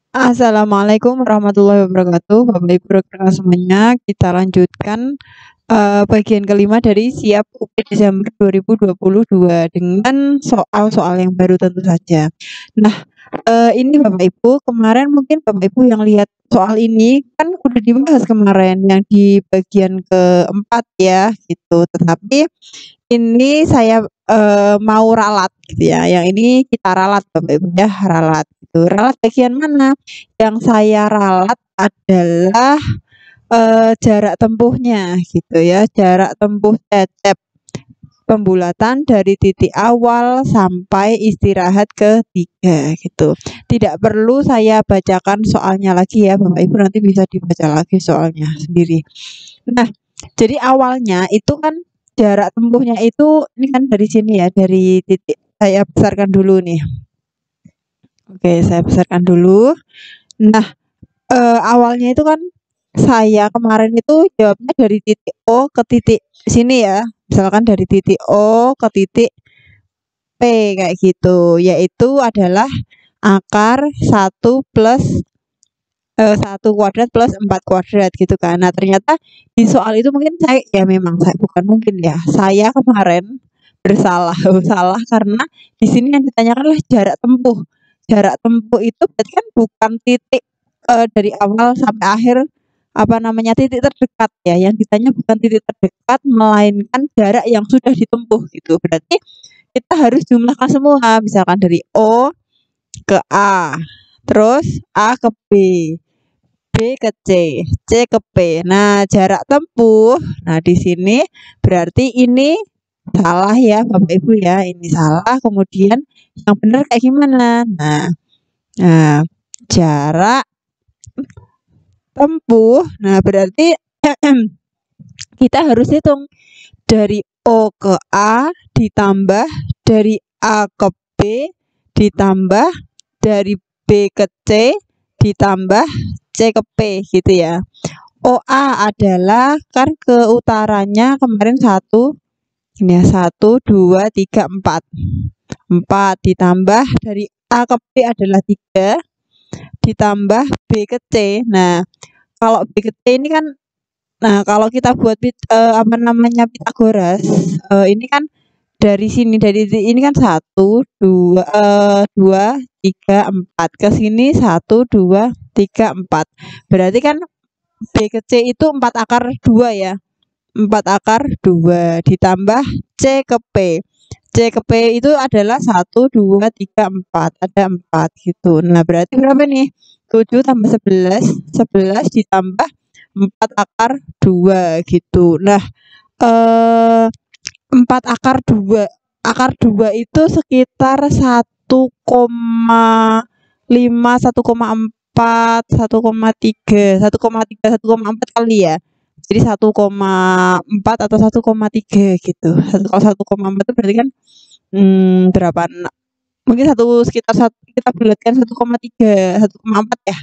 Assalamualaikum warahmatullahi wabarakatuh. Bapak Ibu rekan semuanya, kita lanjutkan bagian kelima dari Siap UP Desember 2022 dengan soal-soal yang baru tentu saja. Nah, ini Bapak Ibu, kemarin mungkin Bapak Ibu yang lihat soal ini kan udah dibahas kemarin yang di bagian keempat ya gitu. Tetapi ini saya, mau ralat gitu ya, yang ini kita ralat Bapak Ibu ya, ralat gitu. Ralat bagian mana? Yang saya ralat adalah, jarak tempuhnya gitu ya, jarak tempuh cecep pembulatan dari titik awal sampai istirahat ketiga gitu. Tidak perlu saya bacakan soalnya lagi ya Bapak Ibu, nanti bisa dibaca lagi soalnya sendiri. Nah, jadi awalnya itu kan jarak tempuhnya itu ini kan dari sini ya, dari titik saya besarkan dulu nih. Oke, saya besarkan dulu. Nah, awalnya itu kan saya kemarin itu jawabnya dari titik O ke titik sini ya. Misalkan dari titik O ke titik P kayak gitu, yaitu adalah akar 1 kuadrat plus 4 kuadrat gitu kan. Nah, ternyata di soal itu mungkin saya ya memang saya bukan mungkin ya. Saya kemarin bersalah, salah karena di sini yang ditanyakan adalah jarak tempuh. Jarak tempuh itu berarti kan bukan titik dari awal sampai akhir apa namanya titik terdekat ya. Yang ditanya bukan titik terdekat melainkan jarak yang sudah ditempuh gitu. Berarti kita harus jumlahkan semua, misalkan dari O ke A, terus A ke B, B ke C, C ke P. Nah, jarak tempuh. Nah, di sini berarti ini salah ya, Bapak Ibu ya. Ini salah. Kemudian yang benar kayak gimana? Nah, jarak tempuh. Nah, berarti kita harus hitung dari O ke A ditambah dari A ke B ditambah dari B ke C ditambah C ke P gitu ya. OA adalah kan ke utaranya kemarin 1 ini ya 1, 2, 3, 4 4 ditambah dari A ke B adalah 3 ditambah B ke C. Nah, kalau B ke C ini kan kalau kita buat apa namanya Pitagoras, ini kan dari sini dari ini kan 1, 2, 3, 4 ke sini 1, 2, 3, 4. Berarti kan B ke C itu 4 akar 2 ya. 4 akar 2 ditambah C ke P. C ke P itu adalah 1, 2, 3, 4. Ada 4 gitu. Nah, berarti berapa nih? 7 tambah 11. 11 ditambah 4 akar 2 gitu. Nah, 4 akar 2. Akar 2 itu sekitar 1,5, 1,4, 1,3, 1,3, 1,4 kali ya. Jadi 1,4 atau 1,3 gitu. Kalau 1,4 itu berarti kan berapa? Mungkin sekitar kita bulatkan 1,3, 1,4 ya.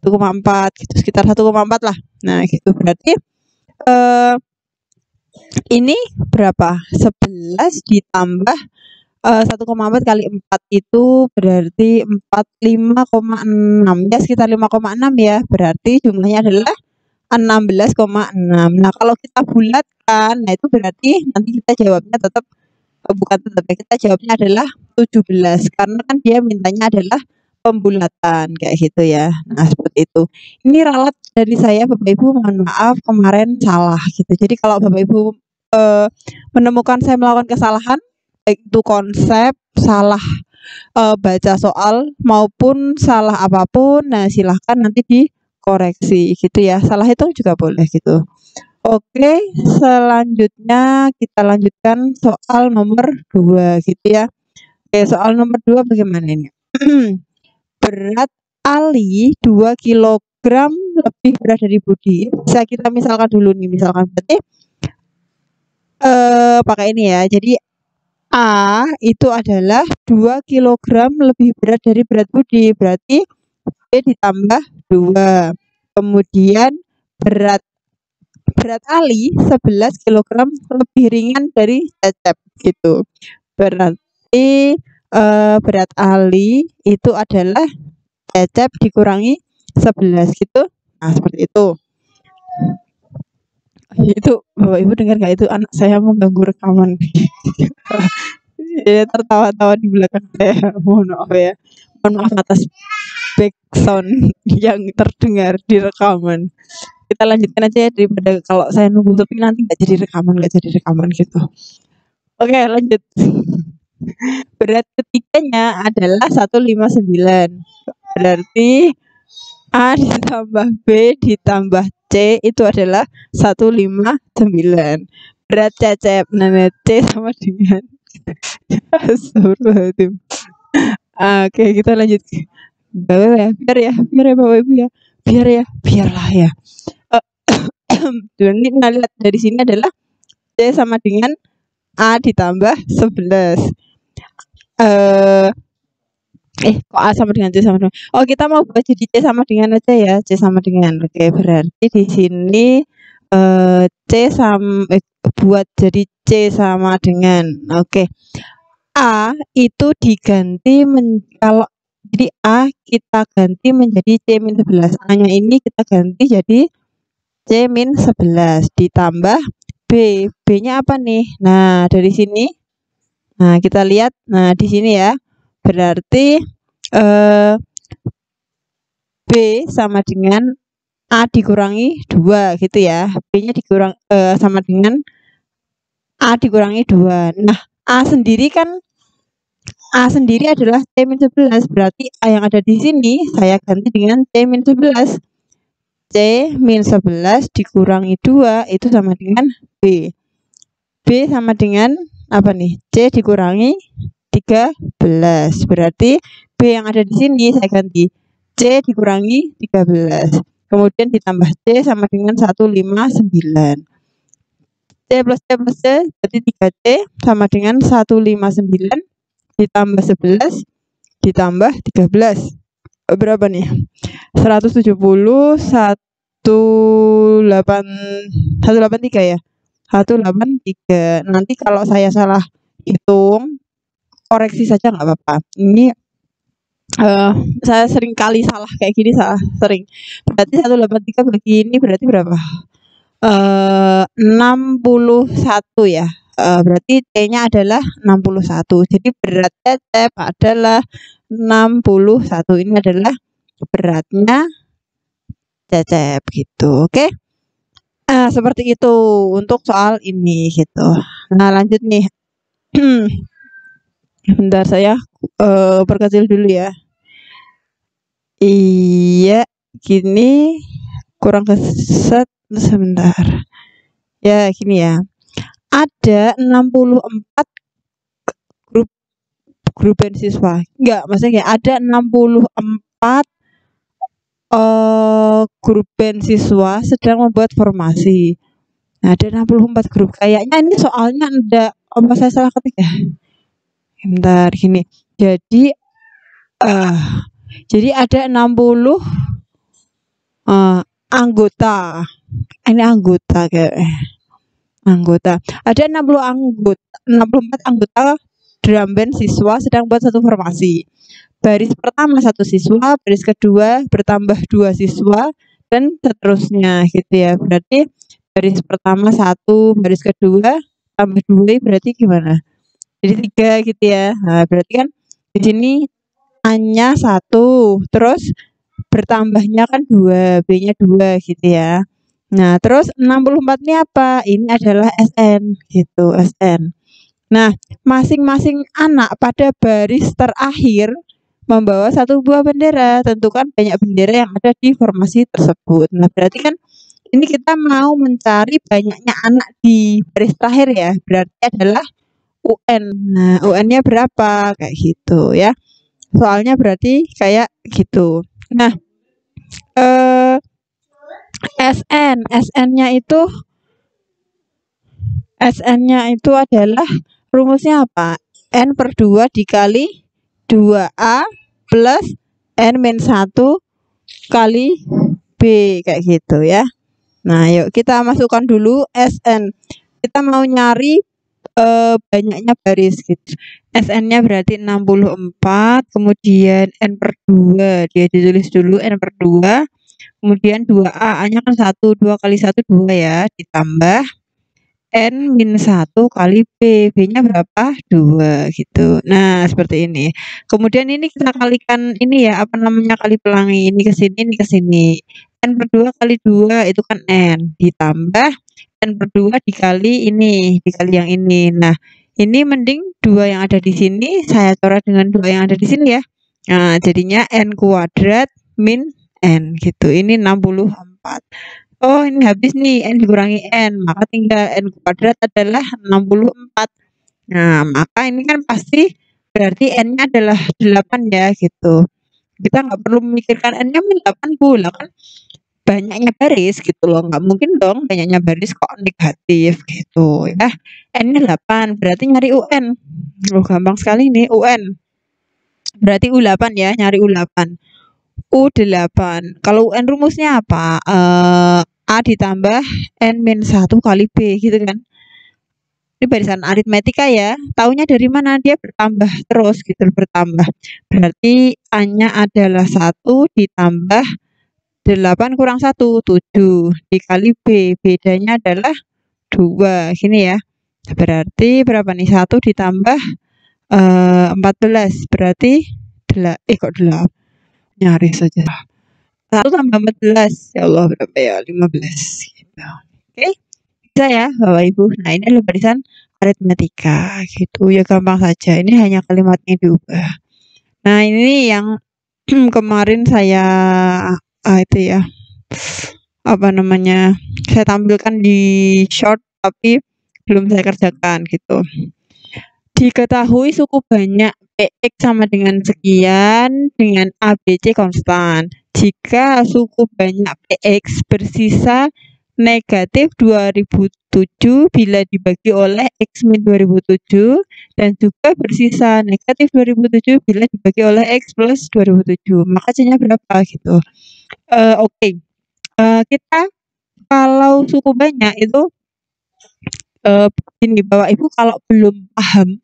1,4 gitu, sekitar 1,4 lah. Nah, gitu berarti ini berapa? 11 ditambah 1,4 kali 4 itu berarti 45,6 ya, sekitar 5,6 ya. Berarti jumlahnya adalah 16,6. Nah, kalau kita bulatkan, nah itu berarti nanti kita jawabnya tetap bukan tetap ya, kita jawabnya adalah 17 karena kan dia mintanya adalah pembulatan kayak gitu ya. Nah, seperti itu. Ini ralat dari saya Bapak Ibu, mohon maaf kemarin salah gitu. Jadi kalau Bapak Ibu menemukan saya melakukan kesalahan baik itu konsep, salah baca soal maupun salah apapun, nah silahkan nanti dikoreksi gitu ya. Salah hitung juga boleh gitu. Oke, selanjutnya kita lanjutkan soal nomor 2 gitu ya. Oke, soal nomor 2 bagaimana ini? Berat Ali 2 kilogram lebih berat dari Budi. Bisa kita misalkan dulu nih, misalkan berarti pakai ini ya. Jadi A itu adalah 2 kilogram lebih berat dari berat Budi. Berarti B ditambah 2. Kemudian berat Ali 11 kilogram lebih ringan dari Cecep gitu. Berarti berat Ali itu adalah Cecep dikurangi 11 gitu. Nah, seperti itu. Itu Bapak Ibu dengar nggak itu anak saya mengganggu rekaman. Ya, tertawa-tawa di belakang saya. Mohon maaf ya. Mohon maaf atas back sound yang terdengar di rekaman. Kita lanjutkan aja ya daripada kalau saya nunggu tapi nanti nggak jadi rekaman gitu. Oke, lanjut. Berat ketiganya adalah 159. Berarti A ditambah B ditambah C itu adalah 159. Berat Cecep. Nah, C sama dengan Astagfirullahaladzim. Oke, kita lanjut. Biar ya Bapak Ibu ya. Biarlah ya. Dan ini kita lihat dari sini adalah C sama dengan A ditambah 11. Kok A sama dengan C sama dengan. Oh, kita mau buat jadi C sama dengan aja ya. C sama dengan. Oke, berarti di sini C sama buat jadi C sama dengan. Oke. A itu diganti kalau jadi A kita ganti menjadi C-11. A-nya ini kita ganti jadi C-11 ditambah B. B-nya apa nih? Nah, dari sini. Nah, kita lihat. Nah, di sini ya. Berarti B sama dengan A dikurangi 2 gitu ya. B-nya dikurang sama dengan A dikurangi 2. Nah, A sendiri adalah C-11. Berarti A yang ada di sini saya ganti dengan C-11. C-11 dikurangi 2 itu sama dengan B. B sama dengan apa nih? C dikurangi 13. Berarti B yang ada di sini saya ganti C dikurangi 13. Kemudian ditambah C sama dengan 159. C plus C plus C berarti 3C sama dengan 159 ditambah 11 ditambah 13. Berapa nih? 170 183 ya. 183. Nanti kalau saya salah hitung koreksi saja nggak apa-apa. Ini saya sering kali salah kayak gini, sering. Berarti 183 bagi ini berarti berapa? 61 ya. Berarti T-nya adalah 61. Jadi berat Cecep adalah 61. Ini adalah beratnya Cecep gitu. Oke. Seperti itu untuk soal ini gitu. Nah, lanjut nih. Bentar saya perkecil dulu ya. Iya, gini kurang keset sebentar. Ya, gini ya. Ada 64 grup band siswa. Enggak, maksudnya ada 64 grup band siswa sedang membuat formasi. Nah, ada 64 grup. Kayaknya ini soalnya ada apa saya salah ketik ya? Bentar gini. Jadi ada 60 anggota. Ini anggota kayak anggota. Ada 64 anggota drum band siswa sedang buat satu formasi. Baris pertama 1 siswa, baris kedua bertambah 2 siswa dan seterusnya gitu ya. Berarti baris pertama 1, baris kedua tambah 2 berarti gimana? Jadi 3 gitu ya. Nah, berarti kan di sini A-nya 1, terus bertambahnya kan 2, B-nya 2 gitu ya. Nah, terus 64 ini apa? Ini adalah SN gitu, SN. Nah, masing-masing anak pada baris terakhir membawa satu buah bendera. Tentukan banyak bendera yang ada di formasi tersebut. Nah, berarti kan ini kita mau mencari banyaknya anak di baris terakhir ya. Berarti adalah UN. Nah, UN-nya berapa? Kayak gitu ya. Soalnya berarti kayak gitu. Nah, SN-nya itu adalah rumusnya apa? N per 2 dikali 2A plus N-1 kali B kayak gitu ya. Nah, yuk kita masukkan dulu SN. Kita mau nyari banyaknya baris gitu. SN-nya berarti 64, kemudian N/2 dia ditulis dulu N/2, kemudian 2A, A-nya kan 1, 2 kali 1 2 ya, ditambah N-1 kali B, B-nya berapa? 2 gitu. Nah, seperti ini. Kemudian ini kita kalikan ini ya, apa namanya, kali pelangi, ini ke sini. N/2 kali 2 itu kan N, ditambah N/2 dikali ini, dikali yang ini. Nah, ini mending 2 yang ada di sini saya coret dengan 2 yang ada di sini ya. Nah, jadinya N kuadrat min N gitu. Ini 64. Oh, ini habis nih N dikurangi N, maka tinggal N kuadrat adalah 64. Nah, maka ini kan pasti berarti N-nya adalah 8 ya gitu. Kita nggak perlu memikirkan N-nya 80 lah kan banyaknya baris gitu loh, nggak mungkin dong banyaknya baris kok negatif gitu ya. N-nya 8 berarti nyari UN. Loh, gampang sekali nih UN. Berarti U8 ya, nyari U8. U8. Kalau UN rumusnya apa? A ditambah N-1 kali B gitu kan. Ini barisan aritmetika ya. Taunya dari mana? Dia bertambah terus gitu, bertambah. Berarti A-nya adalah 1 ditambah 8 kurang 1, 7 dikali B. Bedanya adalah 2. Gini ya. Berarti berapa nih? 1 ditambah 14. Berarti kok 8? Nyaris saja. 1 tambah 14. Ya Allah, berapa ya? 15 gitu. Oke. Bisa ya Bapak Ibu. Nah, ini adalah barisan aritmetika gitu. Ya gampang saja. Ini hanya kalimatnya diubah. Nah, ini yang kemarin saya itu ya. Apa namanya? Saya tampilkan di short tapi belum saya kerjakan gitu. Diketahui suku banyak PX sama dengan sekian dengan ABC konstan. Jika suku banyak PX bersisa negatif 2007 bila dibagi oleh X min 2007 dan juga bersisa negatif 2007 bila dibagi oleh X plus 2007. Maka C-nya berapa gitu. Oke. Kita kalau suku banyak itu gini Bapak Ibu kalau belum paham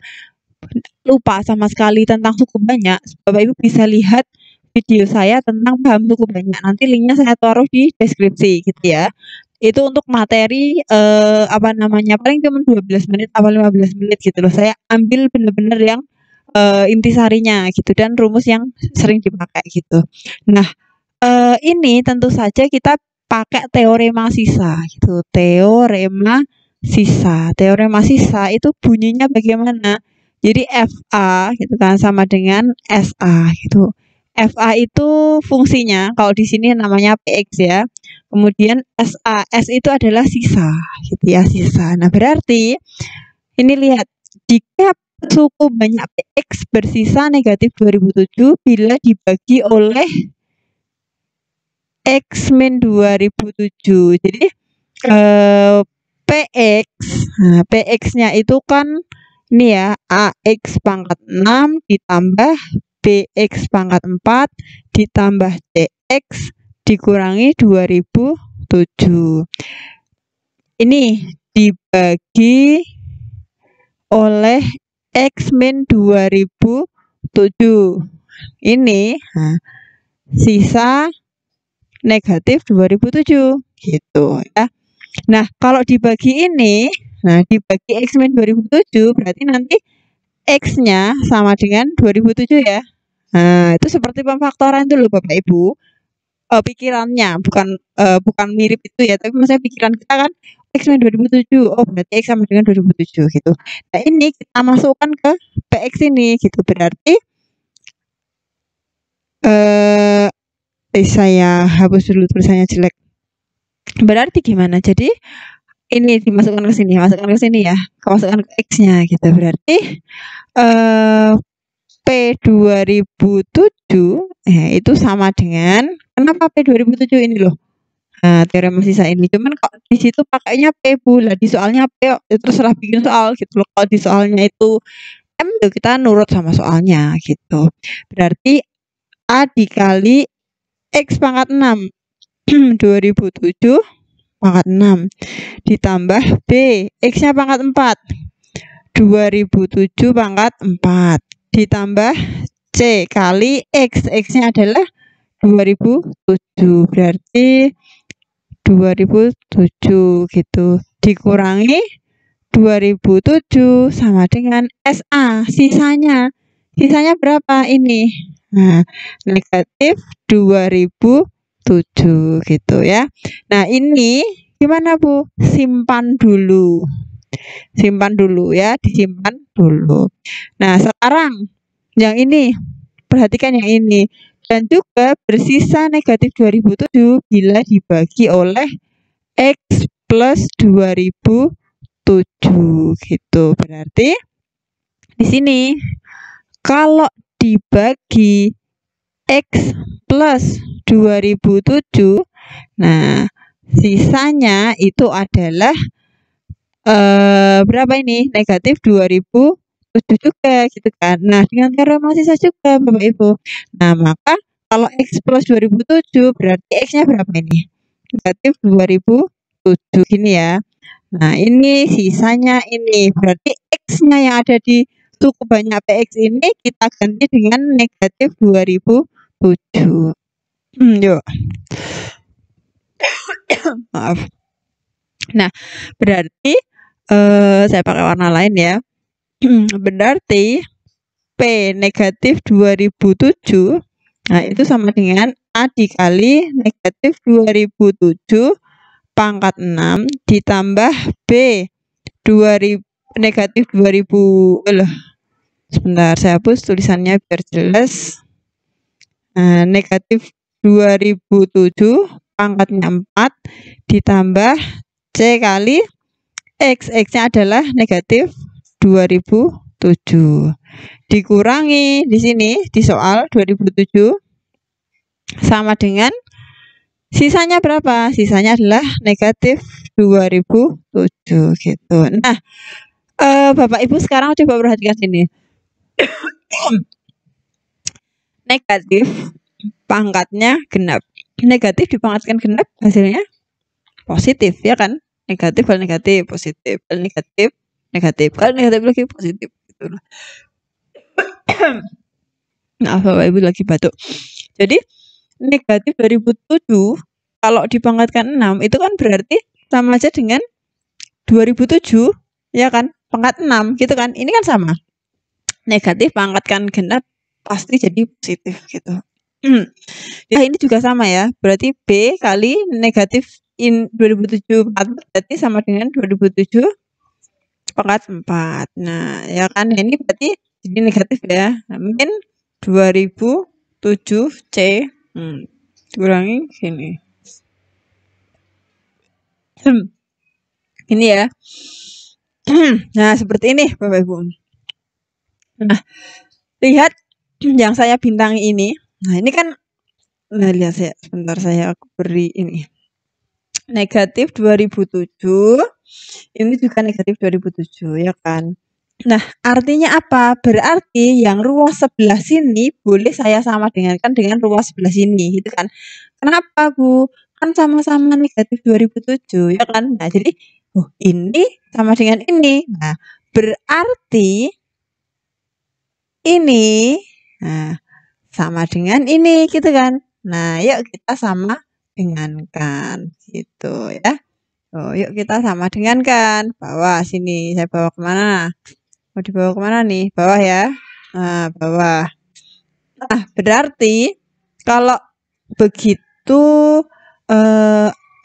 lupa sama sekali tentang suku banyak, Bapak Ibu bisa lihat video saya tentang paham suku banyak. Nanti linknya saya taruh di deskripsi gitu ya. Itu untuk materi apa namanya paling cuma 12 menit atau 15 menit gitu loh. Saya ambil bener-bener yang intisarinya gitu dan rumus yang sering dipakai gitu. Nah, ini tentu saja kita pakai teorema sisa gitu. Teorema sisa itu bunyinya bagaimana? Jadi FA gitu kan sama dengan SA gitu. FA itu fungsinya kalau di sini namanya PX ya. Kemudian SA, S itu adalah sisa gitu ya, sisa. Nah, berarti ini lihat jika suku banyak PX bersisa negatif 2007 bila dibagi oleh X min 2007. Jadi PX, nah PX-nya itu kan ini ya AX pangkat 6 ditambah BX pangkat 4 ditambah CX dikurangi 2007. Ini dibagi oleh X min 2007. Ini sisa negatif 2007 gitu ya. Nah, kalau dibagi ini, nah dibagi X min 2007 berarti nanti X-nya sama dengan 2007 ya. Nah, itu seperti pemfaktoran itu loh Bapak Ibu. Pikirannya bukan mirip itu ya, tapi maksudnya pikiran kita kan X min 2007. Oh, berarti X sama dengan 2007 gitu. Nah, ini kita masukkan ke PX ini gitu. Berarti saya hapus dulu tulisannya jelek. Berarti gimana? Jadi ini dimasukkan ke sini, masukkan ke sini ya, masukkan ke X-nya gitu. Berarti P2007 itu sama dengan kenapa P2007 ini loh. Nah, teorema sisa ini cuman kok di situ pakainya P bulat, di soalnya P terserah bikin soal gitu loh. Kalau di soalnya itu M kita nurut sama soalnya gitu. Berarti A dikali X pangkat 6 2007 pangkat 6 ditambah B X-nya pangkat 4 2007 pangkat 4 ditambah C kali X. X-nya adalah 2007. Berarti 2007 gitu. Dikurangi 2007 sama dengan SA. Sisanya berapa ini? Nah, negatif 2007 gitu ya. Nah, ini gimana Bu? Simpan dulu. Simpan dulu ya, disimpan dulu. Nah, sekarang yang ini, perhatikan yang ini. Dan juga bersisa negatif 2007 bila dibagi oleh X plus 2007 gitu. Berarti di sini kalau dibagi X plus 2007, nah sisanya itu adalah berapa ini? Negatif 2007 juga gitu kan. Nah, dengan teorema sisa juga Bapak Ibu. Nah, maka kalau X plus 2007 berarti X-nya berapa ini? Negatif 2007 gini ya. Nah, ini sisanya ini. Berarti X-nya yang ada di suku banyak PX ini kita ganti dengan negatif 2007. Yuk. Maaf. Nah, berarti saya pakai warna lain ya. Berarti P negatif 2007. Nah, itu sama dengan A dikali negatif 2007 pangkat 6 ditambah B 2000 negatif 2000. Sebentar, saya hapus tulisannya biar jelas. Nah, negatif 2007 pangkatnya 4 ditambah C kali X. X-nya adalah negatif 2007. Dikurangi di sini di soal 2007 sama dengan sisanya berapa? Sisanya adalah negatif 2007 gitu. Nah, Bapak Ibu sekarang coba perhatikan sini. Negatif pangkatnya genap. Negatif dipangkatkan genap hasilnya positif ya kan? Negatif kali negatif positif kali negatif negatif kali negatif lagi positif gitu. Maaf Bapak Ibu lagi batuk. Jadi negatif 2007 kalau dipangkatkan 6 itu kan berarti sama aja dengan 2007 ya kan? Pangkat 6 gitu kan? Ini kan sama. Negatif pangkatkan genap pasti jadi positif gitu. Ya ini juga sama ya. Berarti B kali negatif 2007 berarti sama dengan 2007 pangkat 4. Nah, ya kan ini berarti jadi negatif ya. Nah, min 2007 C kurangi sini. Ini ya. Nah, seperti ini Bapak Ibu. Nah, lihat yang saya bintangi ini. Nah, ini kan lihat saya sebentar saya beri ini. Negatif 2007. Ini juga negatif 2007 ya kan. Nah, artinya apa? Berarti yang ruas sebelah sini boleh saya sama dengankan dengan ruas sebelah sini gitu kan. Kenapa, Bu? Kan sama-sama negatif 2007 ya kan. Nah, jadi ini sama dengan ini. Nah, berarti ini sama dengan ini gitu kan. Nah, yuk kita sama dengankan gitu ya. Yuk kita sama dengankan. Bawah sini, saya bawa kemana? Mau dibawa kemana nih? Bawah ya. Nah, bawah. Nah, berarti kalau begitu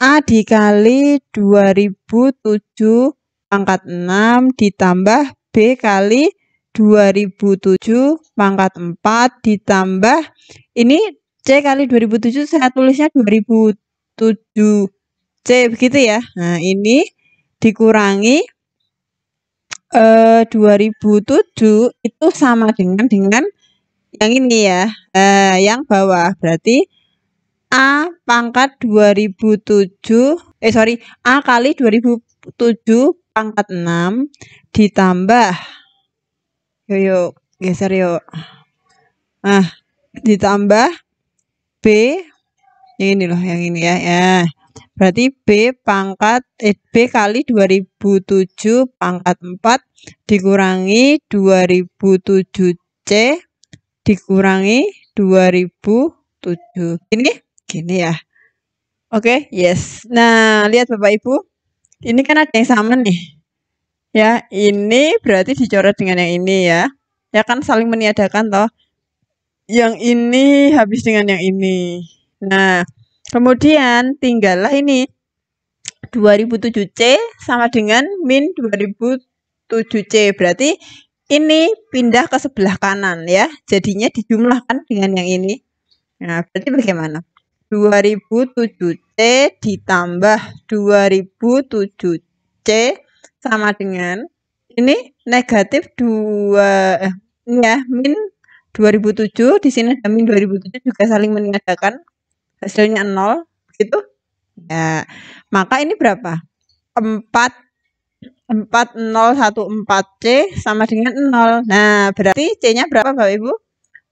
A dikali 2007 pangkat 6 ditambah B kali 2007 pangkat 4 ditambah ini C kali 2007 saya tulisnya 2007 C begitu ya. Nah, ini dikurangi 2007 itu sama dengan yang ini ya. Yang bawah berarti A pangkat 2007 A kali 2007 pangkat 6 ditambah yuk geser yuk. Nah, ditambah B yang ini loh, yang ini ya. Berarti B kali 2007 pangkat 4 dikurangi 2007C dikurangi 2007. Gini ya. Oke, yes. Nah, lihat Bapak Ibu. Ini kan ada yang sama nih. Ya, ini berarti dicoret dengan yang ini ya. Ya kan saling meniadakan toh. Yang ini habis dengan yang ini. Nah, kemudian tinggallah ini 2007C sama dengan min 2007C. Berarti ini pindah ke sebelah kanan ya. Jadinya dijumlahkan dengan yang ini. Nah, berarti bagaimana? 2007C ditambah 2007C sama dengan ini negatif 2 ya, min 2007 di sini ada min 2007 juga saling meniadakan hasilnya 0 gitu. Ya, maka ini berapa? 4014C sama dengan 0. Nah, berarti C-nya berapa Bapak Ibu?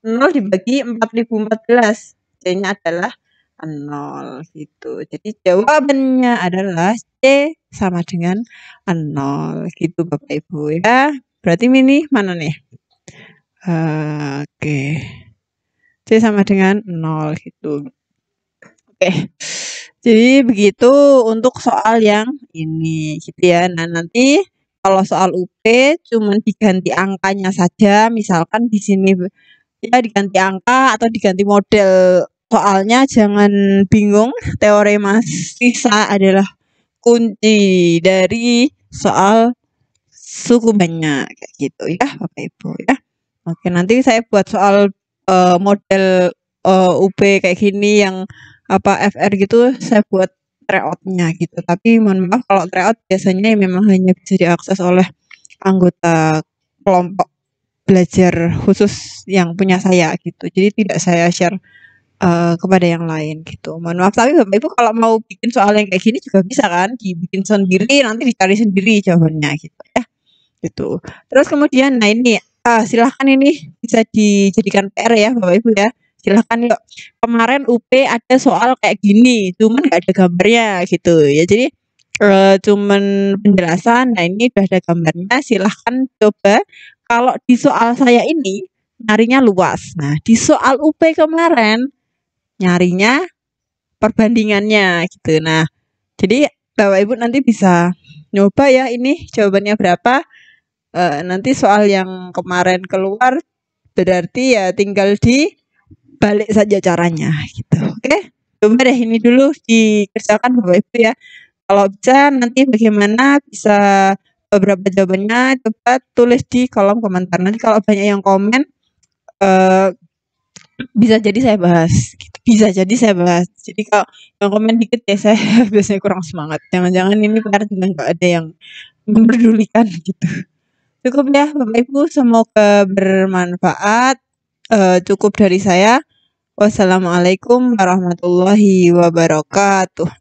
0 dibagi 4014. C-nya adalah 0 gitu. Jadi jawabannya adalah C sama dengan 0 gitu Bapak Ibu ya. Berarti ini mana nih? Oke. C sama dengan 0 gitu. Oke. Jadi begitu untuk soal yang ini gitu ya. Nah, nanti kalau soal UP cuman diganti angkanya saja, misalkan di sini ya diganti angka atau diganti model soalnya, jangan bingung. Teorema sisa adalah kunci dari soal suku banyak kayak gitu ya Bapak Ibu ya. Oke, nanti saya buat soal model UP kayak gini yang FR gitu, saya buat tryout-nya gitu. Tapi mohon maaf kalau tryout biasanya memang hanya bisa diakses oleh anggota kelompok belajar khusus yang punya saya gitu. Jadi tidak saya share kepada yang lain gitu. Mohon maaf, tapi Bapak Ibu kalau mau bikin soal yang kayak gini juga bisa kan, dibikin sendiri, nanti dicari sendiri jawabannya gitu ya. Gitu. Terus kemudian, nah ini silahkan ini bisa dijadikan PR ya Bapak Ibu ya. Silahkan yuk. Kemarin UP ada soal kayak gini, cuman nggak ada gambarnya gitu ya. Jadi cuman penjelasan. Nah ini udah ada gambarnya. Silahkan coba. Kalau di soal saya ini nyarinya luas. Nah di soal UP kemarin nyarinya perbandingannya gitu. Nah jadi Bapak Ibu nanti bisa nyoba ya ini jawabannya berapa. Nanti soal yang kemarin keluar berarti ya tinggal dibalik saja caranya gitu. Oke, coba deh ini dulu dikerjakan Bapak Ibu ya. Kalau bisa nanti bagaimana bisa beberapa jawabannya coba tulis di kolom komentar. Nanti kalau banyak yang komen bisa jadi saya bahas gitu. Bisa jadi saya bahas. Jadi kalau yang komen dikit ya saya biasanya kurang semangat. Jangan-jangan ini PR juga nggak ada yang memperdulikan gitu. Cukup ya Bapak Ibu, semoga bermanfaat. Cukup dari saya. Wassalamualaikum warahmatullahi wabarakatuh.